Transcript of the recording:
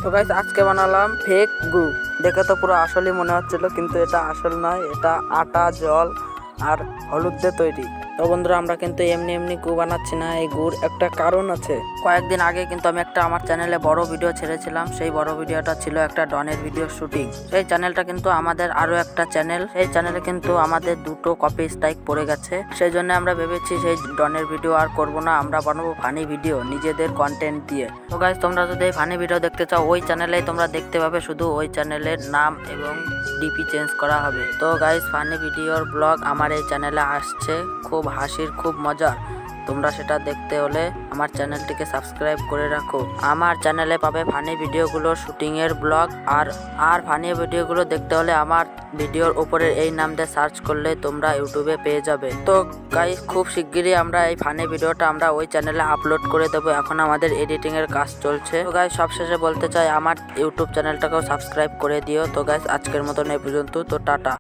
তো গাইস আজকে বানালাম ফেক গু। দেখে তো পুরো আসলই মনে হচ্ছিল, কিন্তু এটা আসল নয়, এটা আটা, জল আর হলুদ দিয়ে তৈরি। তো বন্ধুরা, আমরা কিন্তু এমনি এমনি গু বানাচ্ছি না, এই গুর একটা কারণ আছে। কয়েকদিন আগে কিন্তু আমি একটা আমার চ্যানেলে বড় ভিডিও ছেড়েছিলাম। সেই বড় ভিডিওটা ছিল একটা ডনের ভিডিও শুটিং। সেই চ্যানেলটা কিন্তু আমাদের আরো একটা চ্যানেল, সেই চ্যানেলে কিন্তু আমাদের দুটো কপি স্ট্রাইক পড়ে গেছে। সেই জন্য আমরা ভেবেছি সেই ডনের ভিডিও আর করব না, আমরা বানাবো ফানি ভিডিও নিজেদের কন্টেন্ট দিয়ে। তো গাইস, তোমরা যদি এই ফানি ভিডিও দেখতে চাও, ওই চ্যানেলেই তোমরা দেখতে পাবে, শুধু ওই চ্যানেলের নাম এবং ডিপি চেঞ্জ করা হবে। তো গাইস, ফানি ভিডিওর ব্লগ আমার এই চ্যানেলে আসছে, খুব হাসির, খুব মজার। তোমরা সেটা দেখতে হলে আমার চ্যানেলটিকে সাবস্ক্রাইব করে রাখো। আমার চ্যানেলে পাবে ফানি ভিডিওগুলো, শুটিং এর ব্লগ আর ফানি ভিডিওগুলো দেখতে হলে আমার ভিডিওর উপরে এই নাম দিয়ে সার্চ করলে তোমরা ইউটিউবে পেয়ে যাবে। তো গাইস, খুব শিগগিরই আমরা এই ফানি ভিডিওটা আমরা ওই চ্যানেলে আপলোড করে দেবো। এখন আমাদের এডিটিং এর কাজ চলছে। তো গাইস, সবশেষে বলতে চাই, আমার ইউটিউব চ্যানেলটাকেও সাবস্ক্রাইব করে দিও। তো গাইস, আজকের মতন এই পর্যন্ত। তো টাটা।